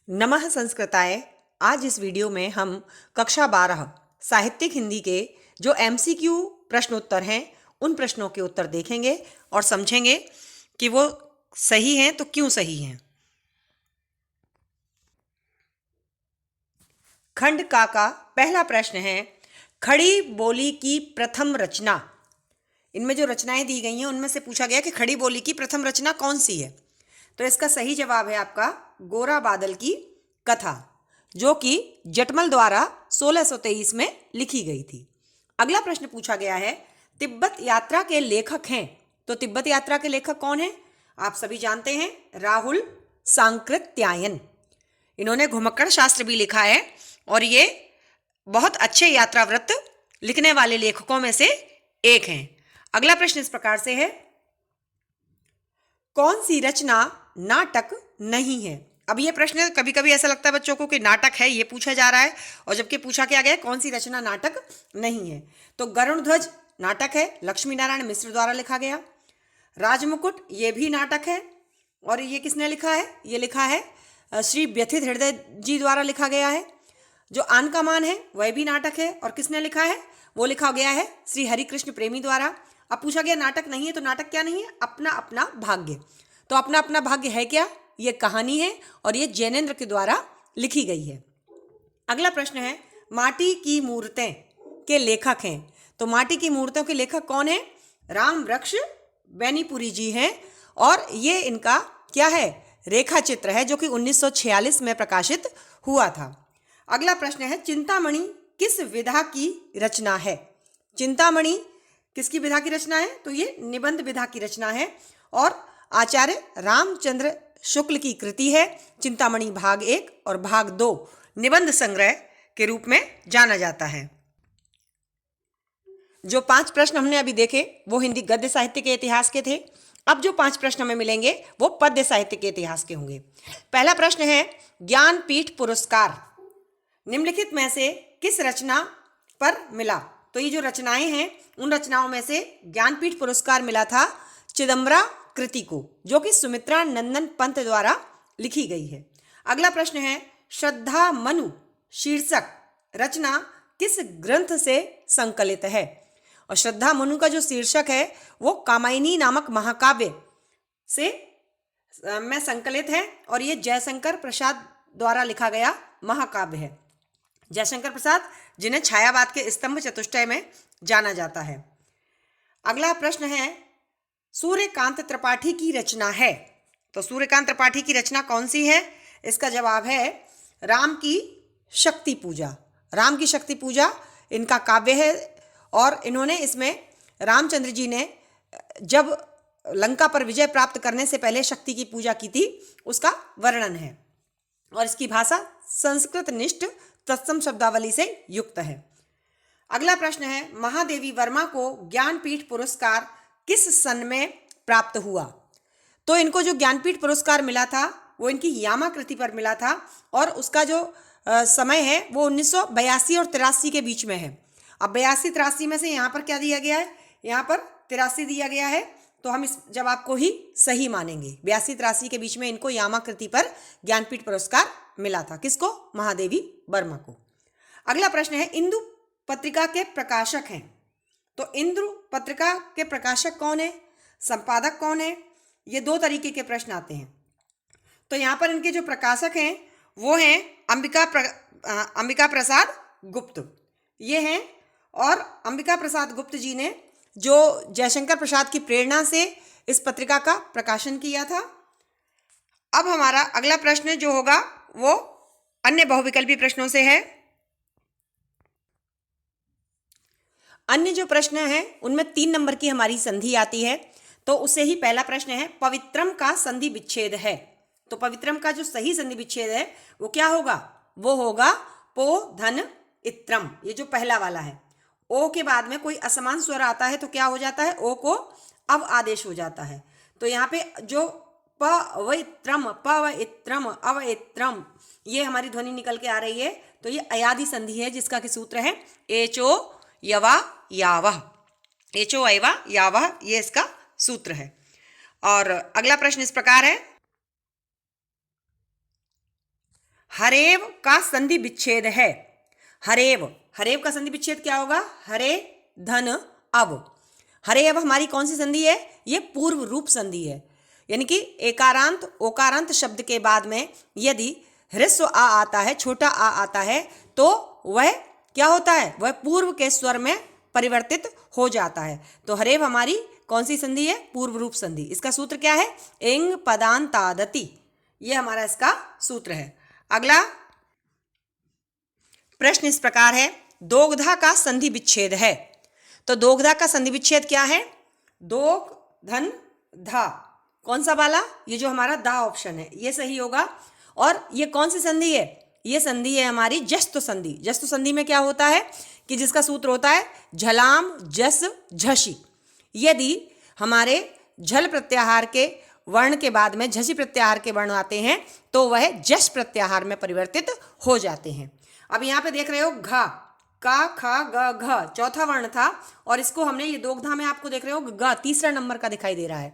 नमः संस्कृताय। आज इस वीडियो में हम कक्षा 12 साहित्यिक हिंदी के जो एमसीक्यू प्रश्नोत्तर हैं उन प्रश्नों के उत्तर देखेंगे और समझेंगे कि वो सही हैं तो क्यों सही हैं। खंड का पहला प्रश्न है, खड़ी बोली की प्रथम रचना। इनमें जो रचनाएं दी गई हैं उनमें से पूछा गया कि खड़ी बोली की प्रथम रचना कौन सी है। तो इसका सही जवाब है आपका गोरा बादल की कथा, जो कि जटमल द्वारा 1623 में लिखी गई थी। अगला प्रश्न पूछा गया है, तिब्बत यात्रा के लेखक हैं। तो तिब्बत यात्रा के लेखक कौन हैं? आप सभी जानते हैं, राहुल सांकृत्यायन। इन्होंने घुमक्कड़ शास्त्र भी लिखा है और ये बहुत अच्छे यात्रा वृत्त लिखने वाले लेखकों में से एक हैं। अगला प्रश्न इस प्रकार से है, कौन सी रचना नाटक नहीं है? अब ये प्रश्न कभी कभी ऐसा लगता है बच्चों को कि नाटक है, ये पूछा जा रहा है, और जबकि पूछा क्या गया कौन सी रचना नाटक नहीं है। तो गरुण ध्वज नाटक है, लक्ष्मी नारायण मिश्र द्वारा लिखा गया। राजमुकुट ये भी नाटक है, और ये किसने लिखा है? ये लिखा है श्री व्यथित हृदय जी द्वारा लिखा गया है। जो आन का मान है वह भी नाटक है, और किसने लिखा है? वो लिखा गया है श्री हरिकृष्ण प्रेमी द्वारा। अब पूछा गया नाटक नहीं है, तो नाटक क्या नहीं है? अपना अपना भाग्य। तो अपना अपना भाग्य है क्या? ये कहानी है और ये जैनेन्द्र के द्वारा लिखी गई है। अगला प्रश्न है, माटी की मूर्तें के लेखक हैं। तो माटी की मूर्तों के लेखक कौन है? राम वृक्ष बैनीपुरी जी हैं, और ये इनका क्या है? रेखा चित्र है, जो कि 1946 में प्रकाशित हुआ था। अगला प्रश्न है, चिंतामणि किस विधा की रचना है? चिंतामणि किसकी विधा की रचना है? तो ये निबंध विधा की रचना है, और आचार्य रामचंद्र शुक्ल की कृति है। चिंतामणि भाग 1 और भाग 2 निबंध संग्रह के रूप में जाना जाता है। जो 5 प्रश्न हमने अभी देखे वो हिंदी गद्य साहित्य के इतिहास के थे। अब जो 5 प्रश्न हमें मिलेंगे वो पद्य साहित्य के इतिहास के होंगे। पहला प्रश्न है, ज्ञानपीठ पुरस्कार निम्नलिखित में से किस रचना पर मिला? तो ये जो रचनाएं हैं उन रचनाओं में से ज्ञानपीठ पुरस्कार मिला था चिदंबरा कृति को, जो कि सुमित्रा नंदन पंत द्वारा लिखी गई है। अगला प्रश्न है, श्रद्धा मनु शीर्षक रचना किस ग्रंथ से संकलित है? और श्रद्धा मनु का जो शीर्षक है वो कामायनी नामक महाकाव्य से में संकलित है, और ये जयशंकर प्रसाद द्वारा लिखा गया महाकाव्य है। जयशंकर प्रसाद जिन्हें छायावाद के स्तंभ चतुष्टय में जाना जाता है। अगला प्रश्न है, सूर्यकांत त्रिपाठी की रचना है। तो सूर्यकांत त्रिपाठी की रचना कौन सी है? इसका जवाब है राम की शक्ति पूजा। राम की शक्ति पूजा इनका काव्य है, और इन्होंने इसमें रामचंद्र जी ने जब लंका पर विजय प्राप्त करने से पहले शक्ति की पूजा की थी उसका वर्णन है, और इसकी भाषा संस्कृत निष्ठ तत्सम शब्दावली से युक्त है। अगला प्रश्न है, महादेवी वर्मा को ज्ञानपीठ पुरस्कार किस सन में प्राप्त हुआ? तो इनको जो ज्ञानपीठ पुरस्कार मिला था वो इनकी यामा कृति पर मिला था, और उसका जो समय है वो 1982 और 83 के बीच में है। अब 82-83 में से यहाँ पर क्या दिया गया है? यहाँ पर 83 दिया गया है, तो हम इस जवाब को ही सही मानेंगे। 82-83 के बीच में इनको यामा कृति पर ज्ञानपीठ पुरस्कार मिला था। किसको? महादेवी वर्मा को। अगला प्रश्न है, इंदु पत्रिका के प्रकाशक हैं। तो इंदु पत्रिका के प्रकाशक कौन है? संपादक कौन है? ये 2 तरीके के प्रश्न आते हैं। तो यहाँ पर इनके जो प्रकाशक हैं वो हैं अंबिका प्रसाद गुप्त, ये हैं। और अंबिका प्रसाद गुप्त जी ने जो जयशंकर प्रसाद की प्रेरणा से इस पत्रिका का प्रकाशन किया था। अब हमारा अगला प्रश्न जो होगा वो अन्य बहुविकल्पी प्रश्नों से है। अन्य जो प्रश्न हैं उनमें 3 नंबर की हमारी संधि आती है। तो उससे ही पहला प्रश्न है, पवित्रम का संधि विच्छेद है। तो पवित्रम का जो सही संधि विच्छेद है वो क्या होगा? वो होगा पो धन इत्रम। ये जो पहला वाला है, ओ के बाद में कोई असमान स्वर आता है तो क्या हो जाता है? ओ को अव आदेश हो जाता है। तो यहाँ पे जो पवित्रम अवइत्रम ये हमारी ध्वनि निकल के आ रही है, तो ये अयादि संधि है, जिसका कि सूत्र है एचो यवा यावह। एचो अयवा यावह, ये इसका सूत्र है। और अगला प्रश्न इस प्रकार है, हरेव का संधि विच्छेद है। हरेव, हरेव का संधि विच्छेद क्या होगा? हरे धन अव। हरे अव हमारी कौन सी संधि है? ये पूर्व रूप संधि है। यानी कि एकारांत ओकारांत शब्द के बाद में यदि ह्रस्व आ आता है, छोटा आ आता है, तो वह क्या होता है? वह पूर्व के स्वर में परिवर्तित हो जाता है। तो हरेव हमारी कौन सी संधि है? पूर्व रूप संधि। इसका सूत्र क्या है? एंग पदांतादति, ये हमारा इसका सूत्र है। अगला प्रश्न इस प्रकार है, दोग्धा का संधि विच्छेद है। तो दोग्धा का संधि विच्छेद क्या है? दोग धन धा, कौन सा वाला? ये जो हमारा दा ऑप्शन है, ये सही होगा। और ये कौन सी संधि है? ये संधि है हमारी जस्तु संधि। जस्तु संधि में क्या होता है कि जिसका सूत्र होता है झलाम जस झसी। यदि हमारे झल प्रत्याहार के वर्ण के बाद में झसी प्रत्याहार के वर्ण आते हैं तो वह जस प्रत्याहार में परिवर्तित हो जाते हैं। अब यहाँ पे देख रहे हो घा, का खा ग घ चौथा वर्ण था, और इसको हमने ये दोग्धा में आपको देख रहे हो ग तीसरा नंबर का दिखाई दे रहा है।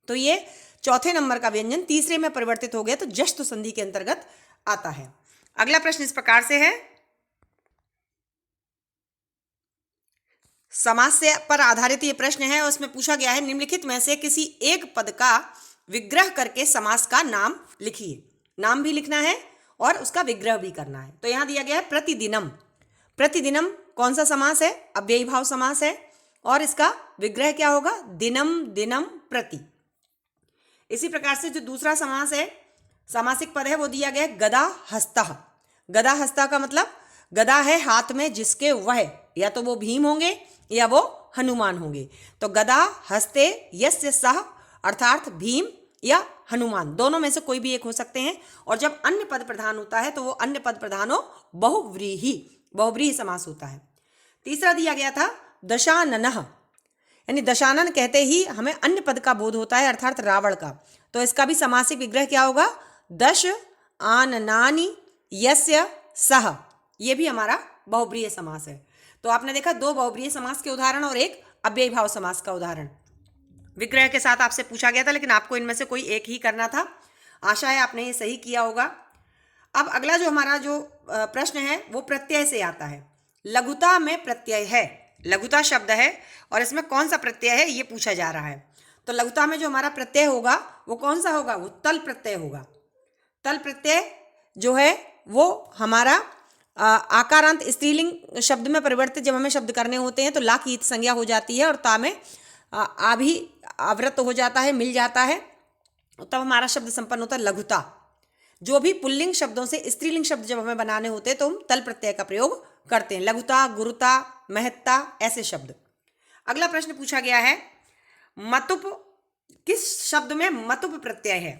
तो ये चौथे नंबर का व्यंजन तीसरे में परिवर्तित हो गया, तो जस्तु संधि के अंतर्गत आता है। अगला प्रश्न इस प्रकार से है, समास से पर आधारित ये प्रश्न है, उसमें पूछा गया है निम्नलिखित में से किसी एक पद का विग्रह करके समास का नाम लिखिए। नाम भी लिखना है और उसका विग्रह भी करना है। तो यहां दिया गया है प्रतिदिनम। प्रतिदिनम कौन सा समास है? अव्ययी भाव समास है, और इसका विग्रह क्या होगा? दिनम दिनम प्रति। इसी प्रकार से जो दूसरा समास है, सामासिक पद है, वो दिया गया है गदा हस्तः। गदा हस्ता का मतलब गदा है हाथ में जिसके, वह या तो वो भीम होंगे या वो हनुमान होंगे। तो गदा हस्ते यस्य सह, अर्थात भीम या हनुमान, दोनों में से कोई भी एक हो सकते हैं। और जब अन्य पद प्रधान होता है तो वो अन्य पद प्रधानो बहुव्रीहि, बहुव्रीहि समास होता है। तीसरा दिया गया था दशाननः, यानी दशानन कहते ही हमें अन्य पद का बोध होता है, अर्थात रावण का। तो इसका भी समासिक विग्रह क्या होगा? दश आननानि यस्य सह, ये भी हमारा बहुव्रीहि समास है। तो आपने देखा दो बहुव्रीहि समास के उदाहरण और एक अव्ययी भाव समास का उदाहरण विग्रह के साथ आपसे पूछा गया था, लेकिन आपको इनमें से कोई एक ही करना था। आशा है आपने ये सही किया होगा। अब अगला जो हमारा जो प्रश्न है वो प्रत्यय से आता है। लघुता में प्रत्यय है, लघुता शब्द है और इसमें कौन सा प्रत्यय है ये पूछा जा रहा है। तो लघुता में जो हमारा प्रत्यय होगा वो कौन सा होगा? वो तल प्रत्यय होगा। तल प्रत्यय जो है वो हमारा आकारांत स्त्रीलिंग शब्द में परिवर्तित जब हमें शब्द करने होते हैं तो ला की संज्ञा हो जाती है और ता में आ भी आवृत हो जाता है, मिल जाता है, तब हमारा शब्द संपन्न होता है लघुता। जो भी पुल्लिंग शब्दों से स्त्रीलिंग शब्द जब हमें बनाने होते हैं तो हम तल प्रत्यय का प्रयोग करते हैं। लघुता, गुरुता, महत्ता, ऐसे शब्द। अगला प्रश्न पूछा गया है, मतुप किस शब्द में मतुप प्रत्यय है?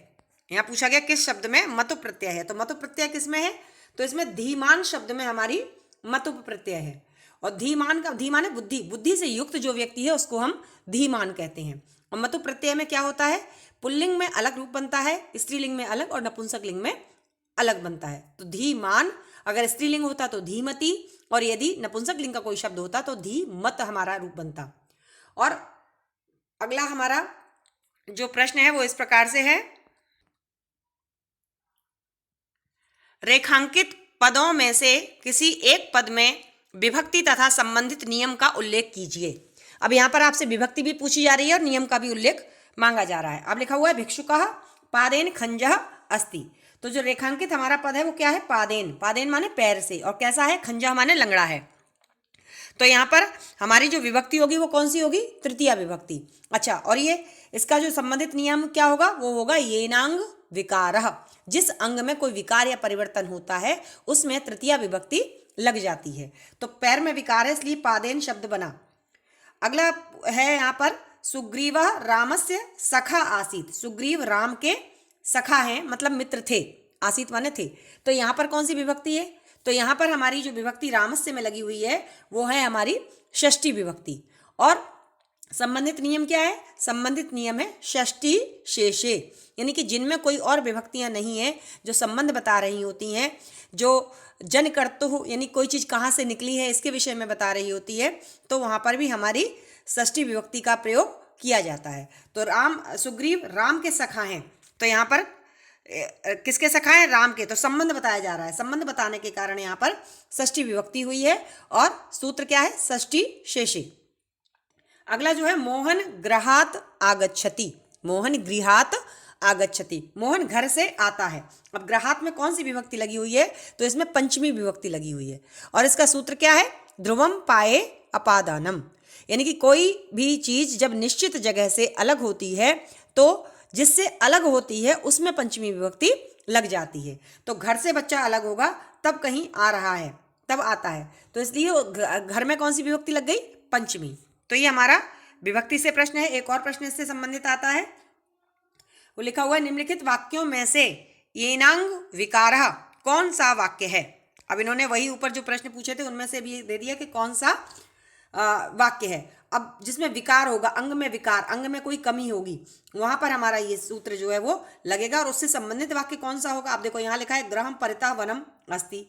यहाँ पूछा गया किस शब्द में मतुप प्रत्यय है। तो मतुप प्रत्यय किसमें है? तो इसमें धीमान शब्द में हमारी मतुप प्रत्यय है। और धीमान का, धीमान है बुद्धि, बुद्धि से युक्त जो व्यक्ति है उसको हम धीमान कहते हैं। और मतुप प्रत्यय में क्या होता है? पुल्लिंग में अलग रूप बनता है, स्त्रीलिंग में अलग और नपुंसक लिंग में अलग बनता है। तो धीमान अगर स्त्रीलिंग होता तो धीमती, और यदि नपुंसक लिंग का कोई शब्द होता तो धीमत हमारा रूप बनता। और अगला हमारा जो प्रश्न है वो इस प्रकार से है, रेखांकित पदों में से किसी एक पद में विभक्ति तथा संबंधित नियम का उल्लेख कीजिए। अब यहाँ पर आपसे विभक्ति भी पूछी जा रही है और नियम का भी उल्लेख मांगा जा रहा है। अब लिखा हुआ है भिक्षुकः पादेन खंजः अस्ति। तो जो रेखांकित हमारा पद है वो क्या है? पादेन। पादेन माने पैर से, और कैसा है? खंजः माने लंगड़ा है। तो यहाँ पर हमारी जो विभक्ति होगी वो कौन सी होगी? तृतीया विभक्ति। अच्छा, और ये इसका जो संबंधित नियम क्या होगा? वो होगा येनांग विकारः। जिस अंग में कोई विकार या परिवर्तन होता है उसमें तृतीया विभक्ति लग जाती है। तो पैर में विकार है इसलिए पादेन शब्द बना। अगला है यहाँ पर सुग्रीवः रामस्य सखा आसीत। सुग्रीव राम के सखा हैं, मतलब मित्र थे, आसीत माने थे। तो यहाँ पर कौन सी विभक्ति है? तो यहाँ पर हमारी जो विभक्ति रामस्य में लगी हुई है वो है हमारी षष्ठी विभक्ति। और संबंधित नियम क्या है? संबंधित नियम है षष्ठी शेषे, यानी कि जिनमें कोई और विभक्तियां नहीं है, जो संबंध बता रही होती हैं, जो जन कर्तु यानी कोई चीज कहाँ से निकली है इसके विषय में बता रही होती है, तो वहां पर भी हमारी षष्ठी विभक्ति का प्रयोग किया जाता है। तो राम, सुग्रीव राम के सखा हैं, तो यहाँ पर किसके सखा है? राम के। तो संबंध बताया जा रहा है, संबंध बताने के कारण यहाँ पर षष्ठी विभक्ति हुई है और सूत्र क्या है? षष्ठी शेषे। अगला जो है मोहन गृहात आगच्छति। मोहन गृहात आगच्छति, मोहन घर से आता है। अब गृहात में कौन सी विभक्ति लगी हुई है? तो इसमें पंचमी विभक्ति लगी हुई है और इसका सूत्र क्या है? ध्रुवम पाए अपादानम। यानी कि कोई भी चीज जब निश्चित जगह से अलग होती है तो जिससे अलग होती है उसमें पंचमी विभक्ति लग जाती है। तो घर से बच्चा अलग होगा तब कहीं आ रहा है, तब आता है, तो इसलिए घर में कौन सी विभक्ति लग गई? पंचमी। तो ये हमारा विभक्ति से प्रश्न है। एक और प्रश्न इससे संबंधित आता है, वो लिखा हुआ है निम्नलिखित वाक्यों में से येनांग विकारः कौन सा वाक्य है? अब इन्होंने वही ऊपर जो प्रश्न पूछे थे उनमें से भी दे दिया कि कौन सा वाक्य है। अब जिसमें विकार होगा, अंग में विकार, अंग में कोई कमी होगी, वहां पर हमारा ये सूत्र जो है वो लगेगा और उससे संबंधित वाक्य कौन सा होगा? आप देखो यहाँ लिखा है गृहम परितः वनम अस्ति।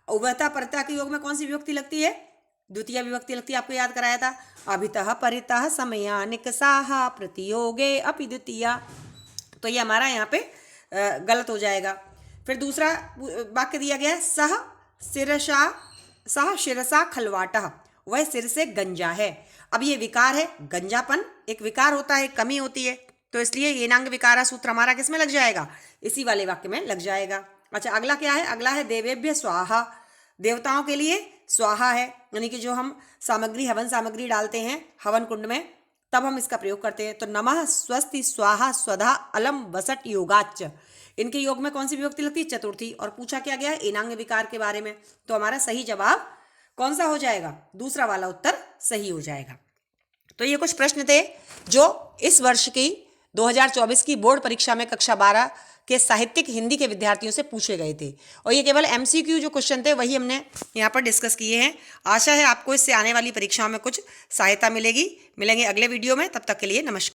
उभयतः परितः के योग में कौन सी विभक्ति लगती है? द्वितीय विभक्ति लगती है। आपको याद कराया था, अभितः परितः समयानिक साहा प्रतियोगे अपि द्वितीया। तो ये हमारा यहाँ पे गलत हो जाएगा। फिर दूसरा वाक्य दिया गया है सह शिरसा खलवाटः, वह सिर से गंजा है। अब ये विकार है, गंजापन एक विकार होता है, कमी होती है, तो इसलिए येनांग विकारा सूत्र हमारा किस में लग जाएगा? इसी वाले वाक्य में लग जाएगा। अच्छा, अगला क्या है? अगला है देवेभ्य स्वाहा। देवताओं के लिए स्वाहा है, यानी कि जो हम सामग्री, हवन सामग्री डालते हैं हवन कुंड में, तब हम इसका प्रयोग करते हैं। तो नमः स्वस्ति स्वाहा स्वधा अलम वसट योगाच, इनके योग में कौन सी विभक्ति लगती है? चतुर्थी। और पूछा क्या गया है? येनांग विकार के बारे में। तो हमारा सही जवाब कौन सा हो जाएगा? दूसरा वाला उत्तर सही हो जाएगा। तो ये कुछ प्रश्न थे जो इस वर्ष की 2024 की बोर्ड परीक्षा में कक्षा 12 के साहित्यिक हिंदी के विद्यार्थियों से पूछे गए थे और ये केवल MCQ जो क्वेश्चन थे वही हमने यहाँ पर डिस्कस किए हैं। आशा है आपको इससे आने वाली परीक्षाओं में कुछ सहायता मिलेगी। मिलेंगे अगले वीडियो में, तब तक के लिए नमस्कार।